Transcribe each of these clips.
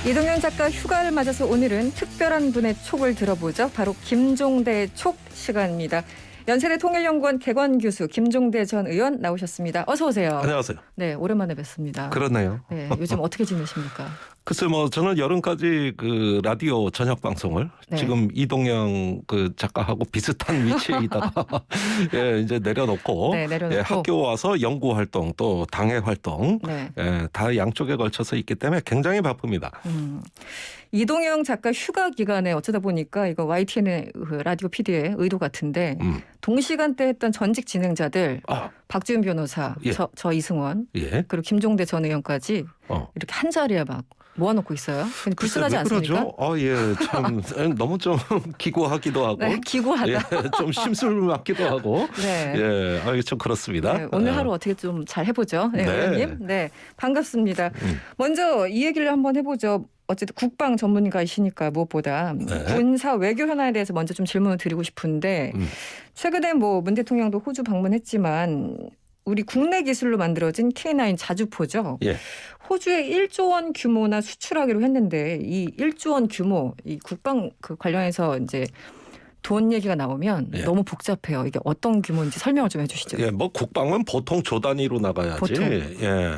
이동현 작가 휴가를 맞아서 오늘은 특별한 분의 촉을 들어보죠. 바로 김종대 촉 시간입니다. 연세대 통일연구원 개관 교수 김종대 전 의원 나오셨습니다. 어서 오세요. 안녕하세요. 네, 오랜만에 뵙습니다. 그렇네요. 네, 요즘 어떻게 지내십니까? 글쎄 저는 여름까지 그 라디오 저녁 방송을 네. 지금 이동영 그 작가하고 비슷한 위치에 있다가 예, 이제 내려놓고, 네, 내려놓고. 예, 학교 와서 연구 활동 또 당회 활동 네. 예, 다 양쪽에 걸쳐서 있기 때문에 굉장히 바쁩니다. 이동영 작가 휴가 기간에 어쩌다 보니까 이거 YTN의 그 라디오 PD의 의도 같은데 동시간대 했던 전직 진행자들 박지훈 변호사, 예. 저 이승원 예. 그리고 김종대 전 의원까지 이렇게 한 자리에 막 모아놓고 있어요. 근데 불순하지 왜 않습니까? 그러죠? 예, 참 너무 좀 기구하기도 하고, 네, 기구하다. 예, 좀 심술 맞기도 하고, 네. 예, 좀 그렇습니다. 네, 오늘 하루 어떻게 좀 잘 해보죠, 네, 네. 의원님. 네, 반갑습니다. 먼저 이 얘기를 한번 해보죠. 어쨌든 국방 전문가이시니까 무엇보다 네. 군사 외교 현안에 대해서 먼저 좀 질문을 드리고 싶은데 최근에 뭐 문 대통령도 호주 방문했지만 우리 국내 기술로 만들어진 K9 자주포죠. 예. 호주에 1조 원 규모나 수출하기로 했는데 이 1조 원 규모 이 국방 그 관련해서 이제 돈 얘기가 나오면 예. 너무 복잡해요. 이게 어떤 규모인지 설명을 좀 해주시죠. 예, 뭐 국방은 보통 조 단위로 나가야지. 보통. 예,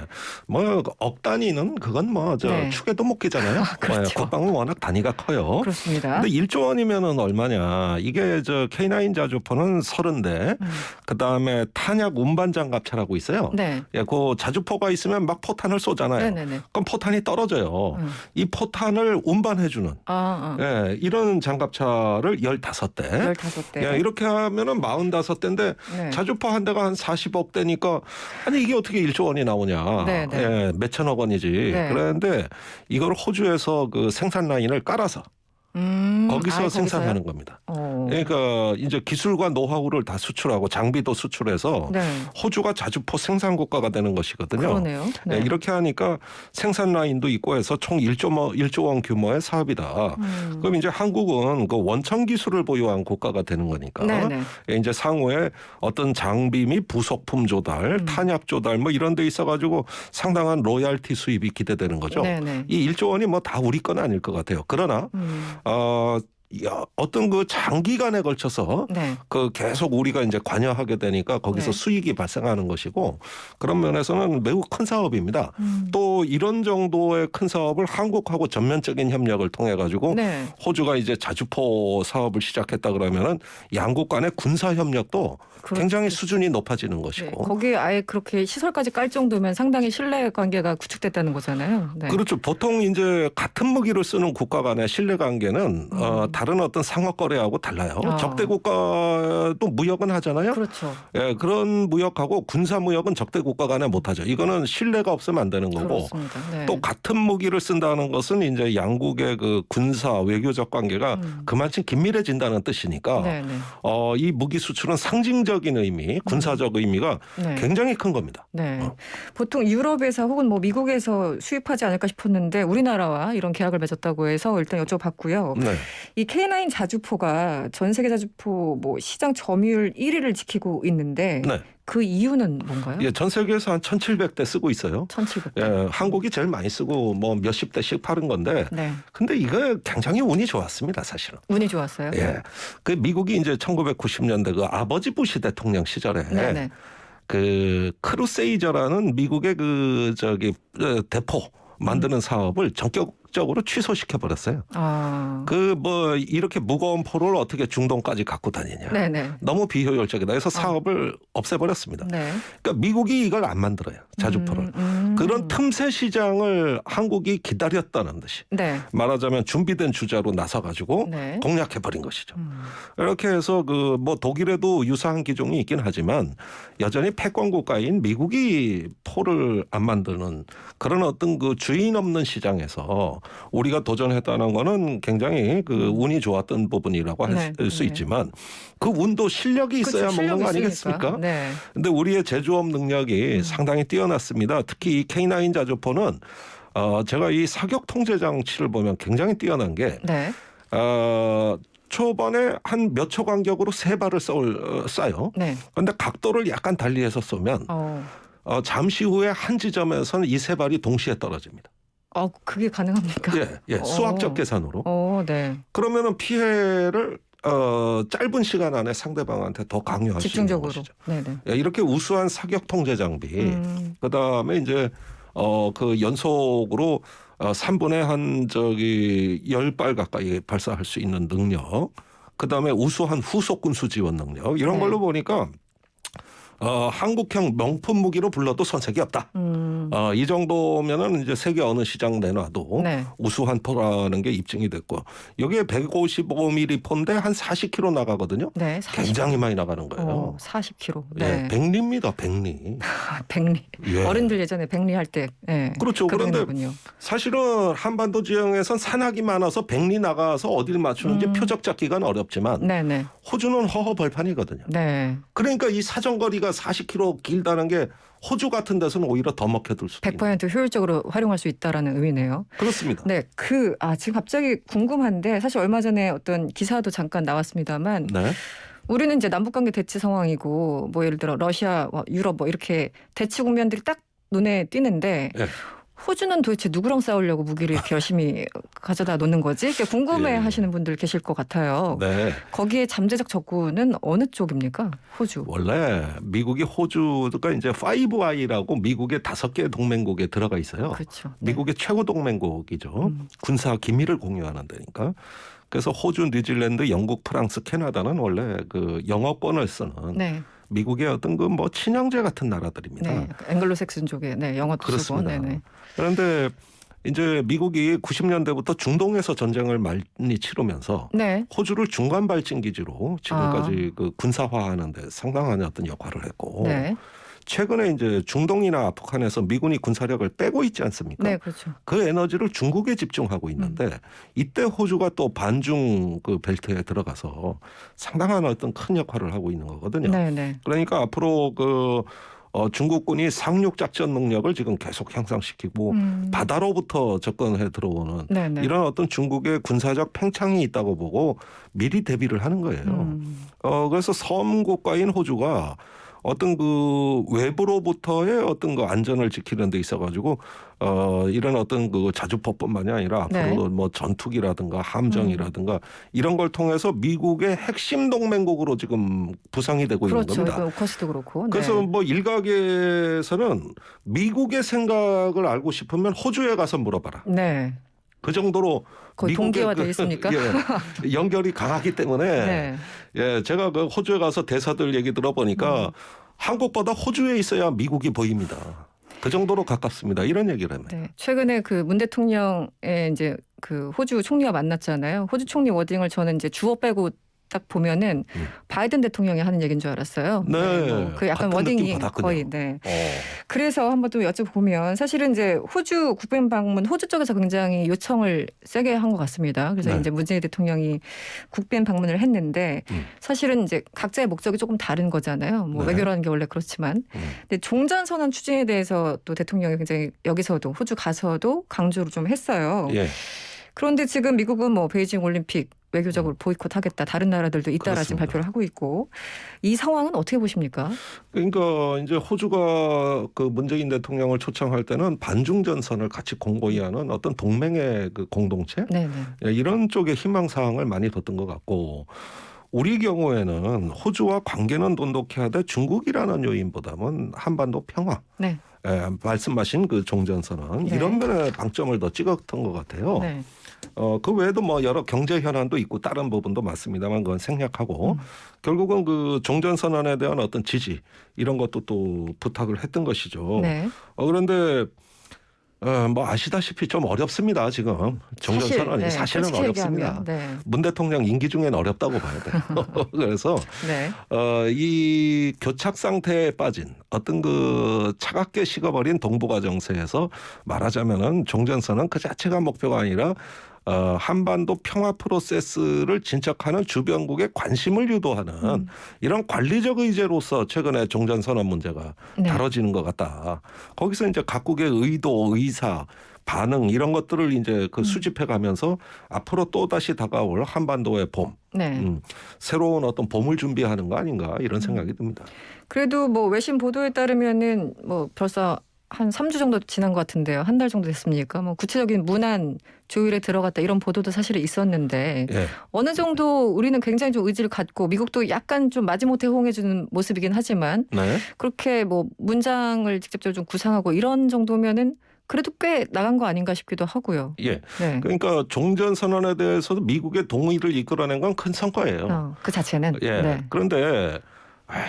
뭐 억 단위는 그건 뭐 저 네. 축에도 못 끼잖아요. 그렇죠. 예, 국방은 워낙 단위가 커요. 그렇습니다. 근데 1조 원이면은 얼마냐? 이게 저 K9 자주포는 30대, 그 다음에 탄약 운반 장갑차라고 있어요. 네. 예, 그 자주포가 있으면 막 포탄을 쏘잖아요. 네네네. 그럼 포탄이 떨어져요. 이 포탄을 운반해주는 예, 이런 장갑차를 15대. 15대. 예, 이렇게 하면은 45대인데 네. 자주포 한 대가 한 40억 대니까 아니 이게 어떻게 1조 원이 나오냐. 네, 네. 예, 몇천억 원이지. 네. 그런데 이걸 호주에서 그 생산 라인을 깔아서 거기서 생산하는 겁니다. 그러니까 이제 기술과 노하우를 다 수출하고 장비도 수출해서 네. 호주가 자주포 생산 국가가 되는 것이거든요. 그러네요. 네. 예, 이렇게 하니까 생산 라인도 있고 해서 총 1조 원 규모의 사업이다. 그럼 이제 한국은 그 원천 기술을 보유한 국가가 되는 거니까 네네. 예, 이제 상호에 어떤 장비 및 부속품 조달, 탄약 조달 뭐 이런 데 있어가지고 상당한 로얄티 수입이 기대되는 거죠. 네네. 이 1조 원이 뭐 다 우리 건 아닐 것 같아요. 그러나 어떤 그 장기간에 걸쳐서 네. 그 계속 우리가 이제 관여하게 되니까 거기서 네. 수익이 발생하는 것이고 그런 면에서는 매우 큰 사업입니다. 또 이런 정도의 큰 사업을 한국하고 전면적인 협력을 통해 가지고 네. 호주가 이제 자주포 사업을 시작했다 그러면은 양국 간의 군사 협력도 굉장히 수준이 높아지는 네. 것이고. 거기에 아예 그렇게 시설까지 깔 정도면 상당히 신뢰 관계가 구축됐다는 거잖아요. 네. 그렇죠. 보통 이제 같은 무기를 쓰는 국가 간의 신뢰 관계는 다른 어떤 상업 거래하고 달라요. 적대 국가도 무역은 하잖아요. 그렇죠. 예, 그런 무역하고 군사 무역은 적대 국가 간에 못 하죠. 이거는 신뢰가 없으면 안 되는 거고. 그렇습니다. 네. 또 같은 무기를 쓴다는 것은 이제 양국의 그 군사 외교적 관계가 그만큼 긴밀해진다는 뜻이니까 네네. 이 무기 수출은 상징적인 의미, 군사적 의미가 네. 굉장히 큰 겁니다. 네. 보통 유럽에서 혹은 뭐 미국에서 수입하지 않을까 싶었는데 우리나라와 이런 계약을 맺었다고 해서 일단 여쭤봤고요. 네. 이 K9 자주포가 전 세계 자주포 뭐 시장 점유율 1위를 지키고 있는데 네. 그 이유는 뭔가요? 예, 전 세계에서 한 1,700대 쓰고 있어요. 1,700대. 예, 한국이 제일 많이 쓰고 뭐 몇십 대씩 파는 건데. 네. 근데 이거 굉장히 운이 좋았습니다, 사실은. 운이 좋았어요. 예. 그 미국이 이제 1990년대 그 아버지 부시 대통령 시절에 네네. 그 크루세이저라는 미국의 그 대포 만드는 사업을 전격적으로 취소시켜 버렸어요. 그 뭐 이렇게 무거운 포를 어떻게 중동까지 갖고 다니냐. 네네. 너무 비효율적이다 해서 사업을 없애버렸습니다. 네. 그러니까 미국이 이걸 안 만들어요. 자주포를. 그런 틈새 시장을 한국이 기다렸다는 듯이. 네. 말하자면 준비된 주자로 나서가지고 네. 공략해버린 것이죠. 이렇게 해서 그 뭐 독일에도 유사한 기종이 있긴 하지만 여전히 패권 국가인 미국이 포를 안 만드는 그런 어떤 그 주인 없는 시장에서 우리가 도전했다는 거는 굉장히 그 운이 좋았던 부분이라고 할 수 있지만 그 운도 실력이 있어야 그렇죠. 먹는 거 실력이 아니겠습니까? 네. 근데 우리의 제조업 능력이 상당히 뛰어났습니다. 특히 이 K9 자주포는 제가 이 사격 통제 장치를 보면 굉장히 뛰어난 게 네. 초반에 한 몇 초 간격으로 3발을 쏴요. 네. 그런데 각도를 약간 달리해서 쏘면 잠시 후에 한 지점에서는 이 3발이 동시에 떨어집니다. 그게 가능합니까? 수학적 계산으로. 네. 그러면은 피해를 짧은 시간 안에 상대방한테 더 강요할 집중적으로. 수 있는 것이죠. 네네. 이렇게 우수한 사격 통제 장비, 그다음에 이제 그 연속으로 3분에 한 10발 가까이 발사할 수 있는 능력, 그다음에 우수한 후속 군수 지원 능력 이런 네. 걸로 보니까 한국형 명품 무기로 불러도 손색이 없다. 이 정도면은 이제 세계 어느 시장 내놔도 네. 우수한 포라는 게 입증이 됐고, 여기에 155mm 포인데 한 40km 나가거든요. 네. 40. 굉장히 많이 나가는 거예요. 40km. 네. 네. 백리입니다. 백리. 백리. 예. 어른들 예전에 백리 할 때. 네. 그렇죠. 그런데 거군요. 사실은 한반도 지형에선 산악이 많아서 백리 나가서 어디를 맞추는지 표적 잡기가 어렵지만 네네. 호주는 허허벌판이거든요. 네. 그러니까 이 사정거리가 40km 길다는 게 호주 같은 데서는 오히려 더 먹혀들 수도 있는. 100% 효율적으로 활용할 수 있다라는 의미네요. 그렇습니다. 네, 지금 갑자기 궁금한데 사실 얼마 전에 어떤 기사도 잠깐 나왔습니다만 네. 우리는 이제 남북관계 대치 상황이고 뭐 예를 들어 러시아, 유럽 뭐 이렇게 대치 국면들이 딱 눈에 띄는데 네. 호주는 도대체 누구랑 싸우려고 무기를 이렇게 열심히 가져다 놓는 거지? 이렇게 궁금해하시는 분들 계실 것 같아요. 네. 거기에 잠재적 적군은 어느 쪽입니까? 호주. 원래 미국이 호주가 이제 5I라고 미국의 5개 동맹국에 들어가 있어요. 그렇죠. 네. 미국의 최고 동맹국이죠. 군사 기밀을 공유하는 데니까. 그래서 호주, 뉴질랜드, 영국, 프랑스, 캐나다는 원래 그 영어권을 쓰는 네. 미국의 어떤 그 뭐 친형제 같은 나라들입니다. 네. 앵글로색슨 쪽에 영어도 쓰고. 그렇습니다. 네네. 그런데 이제 미국이 90년대부터 중동에서 전쟁을 많이 치르면서 네. 호주를 중간 발진 기지로 지금까지 그 군사화하는 데 상당한 어떤 역할을 했고, 네. 최근에 이제 중동이나 아프간에서 미군이 군사력을 빼고 있지 않습니까? 네, 그렇죠. 그 에너지를 중국에 집중하고 있는데 이때 호주가 또 반중 그 벨트에 들어가서 상당한 어떤 큰 역할을 하고 있는 거거든요. 네, 네. 그러니까 앞으로 중국군이 상륙 작전 능력을 지금 계속 향상시키고 바다로부터 접근해 들어오는 네, 네. 이런 어떤 중국의 군사적 팽창이 있다고 보고 미리 대비를 하는 거예요. 그래서 섬국가인 호주가 어떤 그 외부로부터의 어떤 그 안전을 지키는 데 있어가지고 이런 어떤 그 자주포뿐만이 아니라 네. 앞으로도 뭐 전투기라든가 함정이라든가 이런 걸 통해서 미국의 핵심 동맹국으로 지금 부상이 되고 그렇죠. 있는 겁니다. 오커스도 그렇고. 네. 그래서 뭐 일각에서는 미국의 생각을 알고 싶으면 호주에 가서 물어봐라. 네. 그 정도로 거의 미국의 동기화돼 있습니까? 예, 연결이 강하기 때문에 네. 예, 제가 그 호주에 가서 대사들 얘기 들어보니까 한국보다 호주에 있어야 미국이 보입니다. 그 정도로 가깝습니다. 이런 얘기를 합니다. 네. 최근에 그 문 대통령의 이제 그 호주 총리와 만났잖아요. 호주 총리 워딩을 저는 이제 주어 빼고 딱 보면은 바이든 대통령이 하는 얘기인 줄 알았어요. 네. 그 약간 같은 느낌 워딩이 받았군요. 거의. 네. 그래서 한번 또 여쭤보면 사실은 이제 호주 국빈 방문 호주 쪽에서 굉장히 요청을 세게 한 것 같습니다. 그래서 네. 이제 문재인 대통령이 국빈 방문을 했는데 사실은 이제 각자의 목적이 조금 다른 거잖아요. 뭐 네. 외교라는 게 원래 그렇지만. 근데 종전선언 추진에 대해서 또 대통령이 굉장히 여기서도 호주 가서도 강조를 좀 했어요. 예. 그런데 지금 미국은 뭐 베이징 올림픽 외교적으로 보이콧하겠다. 다른 나라들도 잇따라 지금 그렇습니다. 발표를 하고 있고 이 상황은 어떻게 보십니까? 그러니까 이제 호주가 그 문재인 대통령을 초청할 때는 반중 전선을 같이 공고히 하는 어떤 동맹의 그 공동체 네네. 예, 이런 쪽에 희망 사항을 많이 뒀던 것 같고, 우리 경우에는 호주와 관계는 돈독해야 돼 중국이라는 요인보다는 한반도 평화. 네. 예, 말씀하신 그 종전선언 네. 이런 면에 방점을 더 찍었던 것 같아요. 네. 그 외에도 뭐 여러 경제 현안도 있고 다른 부분도 많습니다만 그건 생략하고 결국은 그 종전선언에 대한 어떤 지지 이런 것도 또 부탁을 했던 것이죠. 네. 그런데 뭐 아시다시피 좀 어렵습니다. 지금 종전선언이 사실은 솔직히 어렵습니다. 얘기하면, 네. 문 대통령 임기 중엔 어렵다고 봐야 돼요. 그래서 네. 이 교착 상태에 빠진 어떤 그 차갑게 식어버린 동북아 정세에서 말하자면은 종전선언 그 자체가 목표가 아니라 한반도 평화 프로세스를 진척하는 주변국의 관심을 유도하는 이런 관리적 의제로서 최근에 종전선언 문제가 네. 다뤄지는 것 같다. 거기서 이제 각국의 의도, 의사, 반응 이런 것들을 이제 그 수집해 가면서 앞으로 또 다시 다가올 한반도의 봄, 네. 새로운 어떤 봄을 준비하는 거 아닌가 이런 생각이 듭니다. 그래도 뭐 외신 보도에 따르면은 뭐 벌써 한 3주 정도 지난 것 같은데요. 한 달 정도 됐습니까? 뭐 구체적인 문안 조율에 들어갔다 이런 보도도 사실은 있었는데 예. 어느 정도 우리는 굉장히 좀 의지를 갖고 미국도 약간 좀 마지못해 호응해주는 모습이긴 하지만 네. 그렇게 뭐 문장을 직접적으로 좀 구상하고 이런 정도면은 그래도 꽤 나간 거 아닌가 싶기도 하고요. 예. 네. 그러니까 종전 선언에 대해서도 미국의 동의를 이끌어낸 건 큰 성과예요. 그 자체는. 예. 네. 그런데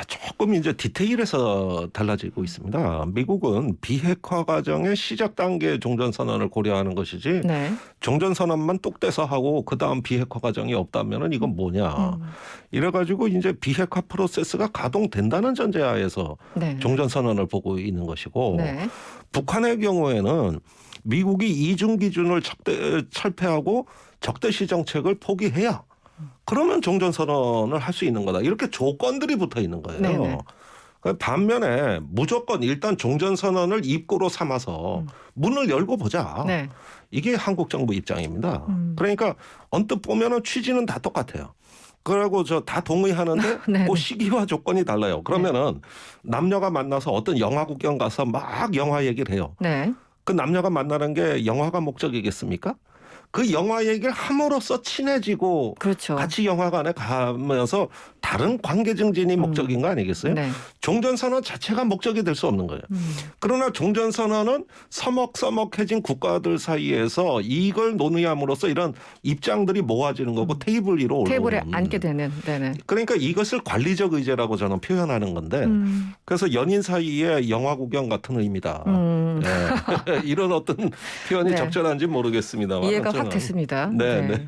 조금 이제 디테일에서 달라지고 있습니다. 미국은 비핵화 과정의 시작 단계 종전 선언을 고려하는 것이지 네. 종전 선언만 똑 떼서 하고 그 다음 비핵화 과정이 없다면은 이건 뭐냐. 이래가지고 이제 비핵화 프로세스가 가동된다는 전제하에서 네. 종전 선언을 보고 있는 것이고 네. 북한의 경우에는 미국이 이중 기준을 철폐하고 적대시 정책을 포기해야 그러면 종전 선언을 할 수 있는 거다. 이렇게 조건들이 붙어 있는 거예요. 네네. 반면에 무조건 일단 종전 선언을 입구로 삼아서 문을 열고 보자. 네. 이게 한국 정부 입장입니다. 그러니까 언뜻 보면은 취지는 다 똑같아요. 그러고 저 다 동의하는데 네네. 그 시기와 조건이 달라요. 그러면은 남녀가 만나서 어떤 영화 구경 가서 막 영화 얘기를 해요. 네. 그 남녀가 만나는 게 영화가 목적이겠습니까? 그 영화 얘기를 함으로써 친해지고 그렇죠. 같이 영화관에 가면서 다른 관계 증진이 목적인 거 아니겠어요? 네. 종전선언 자체가 목적이 될 수 없는 거예요. 그러나 종전선언은 서먹서먹해진 국가들 사이에서 이걸 논의함으로써 이런 입장들이 모아지는 거고 테이블 위로 올라오는. 테이블에 앉게 되는. 네네. 그러니까 이것을 관리적 의제라고 저는 표현하는 건데 그래서 연인 사이에 영화 구경 같은 의미다. 네. 이런 어떤 표현이 네. 적절한지 모르겠습니다만 이해가 확 됐습니다. 네, 네.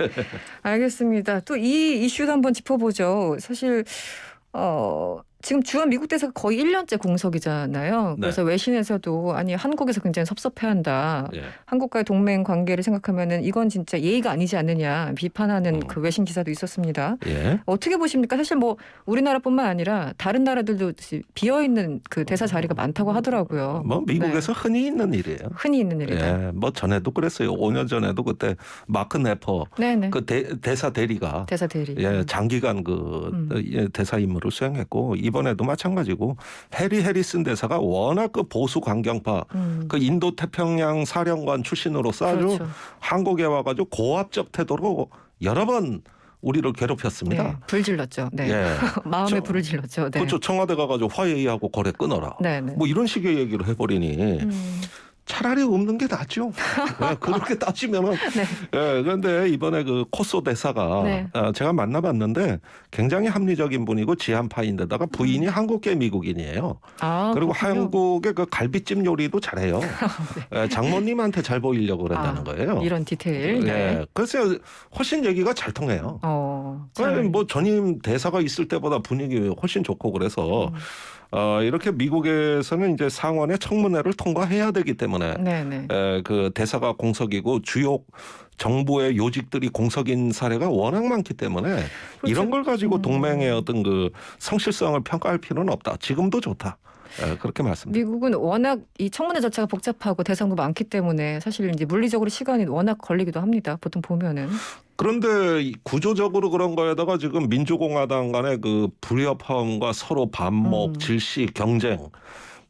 알겠습니다. 또 이 이슈도 한번 짚어보죠. 사실 지금 주한 미국 대사가 거의 1년째 공석이잖아요. 그래서 외신에서도 아니 한국에서 굉장히 섭섭해한다. 예. 한국과의 동맹 관계를 생각하면은 이건 진짜 예의가 아니지 않느냐 비판하는 그 외신 기사도 있었습니다. 예. 어떻게 보십니까? 사실 뭐 우리나라뿐만 아니라 다른 나라들도 비어 있는 그 대사 자리가 많다고 하더라고요. 뭐 미국에서 흔히 있는 일이에요. 흔히 있는 일이다. 예. 뭐 전에도 그랬어요. 5년 전에도 그때 마크 네퍼 네네. 그 대사 대리가 대사 대리. 예, 장기간 그 대사 임무를 수행했고 이번에도 마찬가지고 해리 해리슨 대사가 워낙 그 보수 강경파 그 인도 태평양 사령관 출신으로서 아주 그렇죠. 한국에 와가지고 고압적 태도로 여러 번 우리를 괴롭혔습니다. 네, 불 질렀죠. 네. 예. 마음에 불을 질렀죠. 네. 그렇죠. 청와대 가가지고 화해하고 거래 끊어라. 네네. 뭐 이런 식의 얘기를 해버리니 차라리 없는 게 낫죠. 네, 그렇게 따지면은. 네. 예, 그런데 이번에 그 코소 대사가 네. 제가 만나봤는데 굉장히 합리적인 분이고 지한파인데다가 부인이 한국계 미국인이에요. 그리고 그렇군요. 한국의 그 갈비찜 요리도 잘해요. 예, 장모님한테 잘 보이려고 그랬다는 거예요. 이런 디테일. 네. 예, 그래서 훨씬 얘기가 잘 통해요. 뭐 전임 대사가 있을 때보다 분위기 훨씬 좋고 그래서 이렇게 미국에서는 이제 상원의 청문회를 통과해야 되기 때문에 네네. 그 대사가 공석이고 주요 정부의 요직들이 공석인 사례가 워낙 많기 때문에 그렇죠. 이런 걸 가지고 동맹의 어떤 그 성실성을 평가할 필요는 없다. 지금도 좋다. 그렇게 말씀드립니다. 미국은 워낙 이 청문회 자체가 복잡하고 대상도 많기 때문에 사실 이제 물리적으로 시간이 워낙 걸리기도 합니다. 보통 보면은. 그런데 구조적으로 그런 거에다가 지금 민주공화당 간의 그 불협화음과 서로 반목, 질시, 경쟁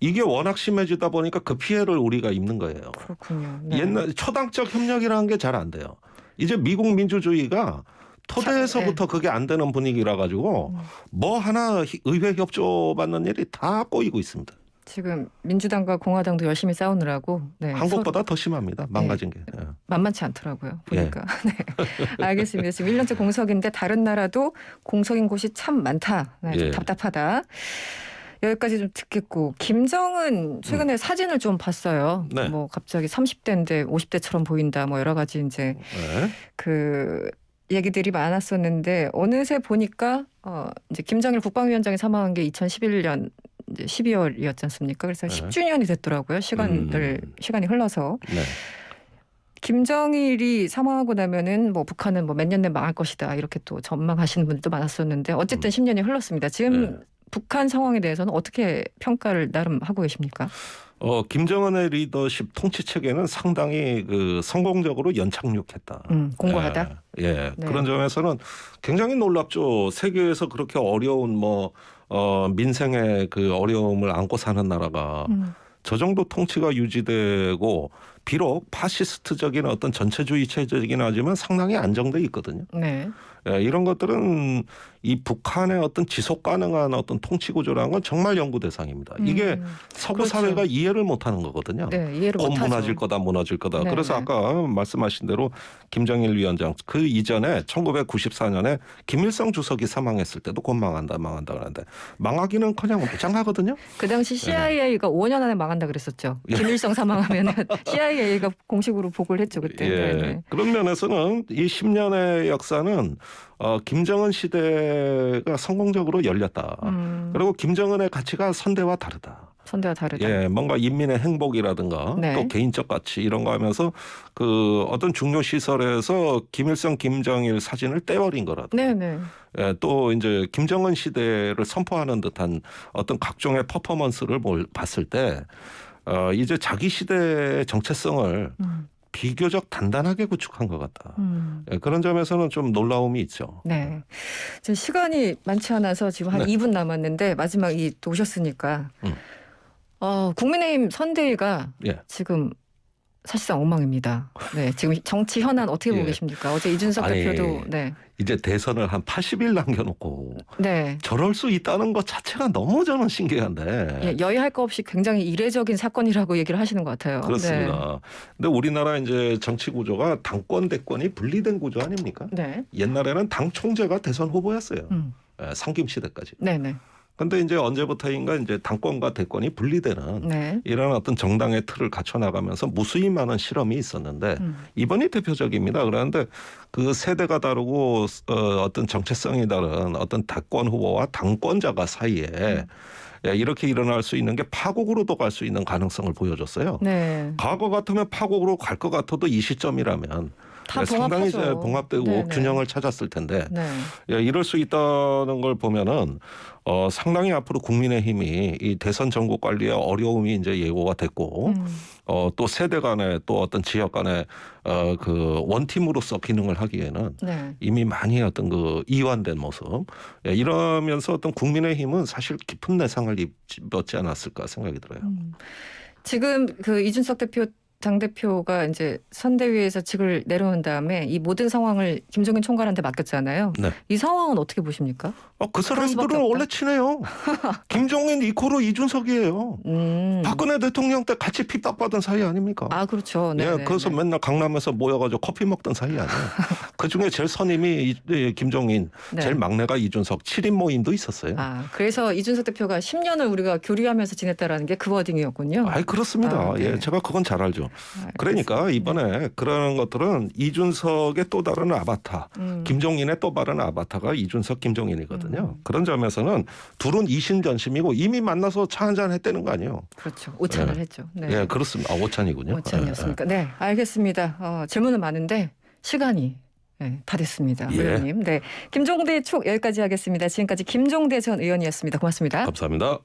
이게 워낙 심해지다 보니까 그 피해를 우리가 입는 거예요. 그렇군요. 네. 옛날 초당적 협력이라는 게 잘 안 돼요. 이제 미국 민주주의가 토대에서부터 그게 안 되는 분위기라 가지고 뭐 하나 의회 협조 받는 일이 다 꼬이고 있습니다. 지금 민주당과 공화당도 열심히 싸우느라고 네, 한국보다 더 심합니다. 망가진 게. 만만치 않더라고요. 보니까. 네. 알겠습니다. 지금 1년째 공석인데 다른 나라도 공석인 곳이 참 많다. 네, 좀 답답하다. 여기까지 좀 듣겠고 김정은 최근에 사진을 좀 봤어요. 네. 뭐 갑자기 30대인데 50대처럼 보인다. 뭐 여러 가지 이제 그 얘기들이 많았었는데 어느새 보니까 이제 김정일 국방위원장이 사망한 게 2011년 이제 12월이었지 않습니까? 그래서 10주년이 됐더라고요. 시간이 흘러서. 네. 김정일이 사망하고 나면은 뭐 북한은 뭐 몇 년 내에 망할 것이다 이렇게 또 전망하시는 분들도 많았었는데 어쨌든 10년이 흘렀습니다. 지금 북한 상황에 대해서는 어떻게 평가를 나름 하고 계십니까? 김정은의 리더십 통치 체계는 상당히 그 성공적으로 연착륙했다. 공고하다. 네. 그런 점에서는 굉장히 놀랍죠. 세계에서 그렇게 어려운 민생의 그 어려움을 안고 사는 나라가 저 정도 통치가 유지되고 비록 파시스트적인 어떤 전체주의 체제이긴 하지만 상당히 안정돼 있거든요. 네. 예, 이런 것들은 이 북한의 어떤 지속 가능한 어떤 통치 구조라는 건 정말 연구 대상입니다. 이게 서구 그렇죠. 사회가 이해를 못하는 거거든요. 네, 이해를 곧 못하죠. 무너질 거다, 무너질 거다. 네, 그래서 네. 아까 말씀하신 대로 김정일 위원장 그 이전에 1994년에 김일성 주석이 사망했을 때도 곧 망한다 그러는데 망하기는커녕 매장하거든요. 그 당시 CIA가 5년 안에 망한다 그랬었죠. 예. 김일성 사망하면 CIA가 공식으로 보고를 했죠 그때. 예. 네, 네. 그런 면에서는 이 10년의 역사는 김정은 시대가 성공적으로 열렸다. 그리고 김정은의 가치가 선대와 다르다. 선대와 다르다. 예, 뭔가 인민의 행복이라든가 네. 또 개인적 가치 이런 거 하면서 그 어떤 중요 시설에서 김일성, 김정일 사진을 떼버린 거라든가. 네, 네. 예, 또 이제 김정은 시대를 선포하는 듯한 어떤 각종의 퍼포먼스를 봤을 때 이제 자기 시대의 정체성을 비교적 단단하게 구축한 것 같다. 예, 그런 점에서는 좀 놀라움이 있죠. 네. 지금 시간이 많지 않아서 지금 한 네. 2분 남았는데 마지막이 또 오셨으니까 국민의힘 선대위가 예. 지금 사실상 엉망입니다. 네, 지금 정치 현안 어떻게 보고 예. 계십니까? 어제 이준석 아니, 대표도 네, 이제 대선을 한 80일 남겨놓고 네. 저럴 수 있다는 것 자체가 너무 저는 신기한데. 예, 여의할 거 없이 굉장히 이례적인 사건이라고 얘기를 하시는 것 같아요. 그렇습니다. 근데 우리나라 이제 정치 구조가 당권 대권이 분리된 구조 아닙니까? 네. 옛날에는 당 총재가 대선 후보였어요. 상김 시대까지. 네, 네. 근데 이제 언제부터인가 이제 당권과 대권이 분리되는 네. 이런 어떤 정당의 틀을 갖춰 나가면서 무수히 많은 실험이 있었는데 이번이 대표적입니다. 그런데 그 세대가 다르고 어떤 정체성이 다른 어떤 대권 후보와 당권자가 사이에 이렇게 일어날 수 있는 게 파국으로도 갈 수 있는 가능성을 보여줬어요. 네. 과거 같으면 파국으로 갈 것 같아도 이 시점이라면 다 상당히 이제 봉합하죠. 봉합되고 네네. 균형을 찾았을 텐데 네. 이럴 수 있다는 걸 보면은 상당히 앞으로 국민의힘이 이 대선 전국 관리에 어려움이 이제 예고가 됐고 또 세대 간에 또 어떤 지역 간에 그 원팀으로서 기능을 하기에는 네. 이미 많이 어떤 그 이완된 모습 이러면서 어떤 국민의힘은 사실 깊은 내상을 입었지 않았을까 생각이 들어요. 지금 그 이준석 대표 당대표가 이제 선대위에서 직을 내려온 다음에 이 모든 상황을 김종인 총괄한테 맡겼잖아요. 네. 이 상황은 어떻게 보십니까? 그 수밖에 사람들은 없다. 원래 친해요. 김종인 이코로 이준석이에요. 박근혜 대통령 때 같이 핍박받은 사이 아닙니까? 아, 그렇죠. 네. 예, 그래서 맨날 강남에서 모여가지고 커피 먹던 사이 아니에요. 그 중에 제일 선임이 김종인, 네. 제일 막내가 이준석, 7인 모임도 있었어요. 아, 그래서 이준석 대표가 10년을 우리가 교류하면서 지냈다라는 게 그 워딩이었군요. 아이 그렇습니다. 아, 네. 예, 제가 그건 잘 알죠. 알겠습니다. 그러니까 이번에 그런 것들은 이준석의 또 다른 아바타, 김종인의 또 다른 아바타가 이준석, 김종인이거든요. 그런 점에서는 둘은 이신전심이고 이미 만나서 차 한잔 했다는 거 아니에요. 그렇죠. 오찬을 했죠. 네. 예, 그렇습니다. 오찬이군요. 오찬이었습니까? 네, 알겠습니다. 질문은 많은데 시간이 다 됐습니다. 예. 의원님. 네, 김종대 촉 여기까지 하겠습니다. 지금까지 김종대 전 의원이었습니다. 고맙습니다. 감사합니다.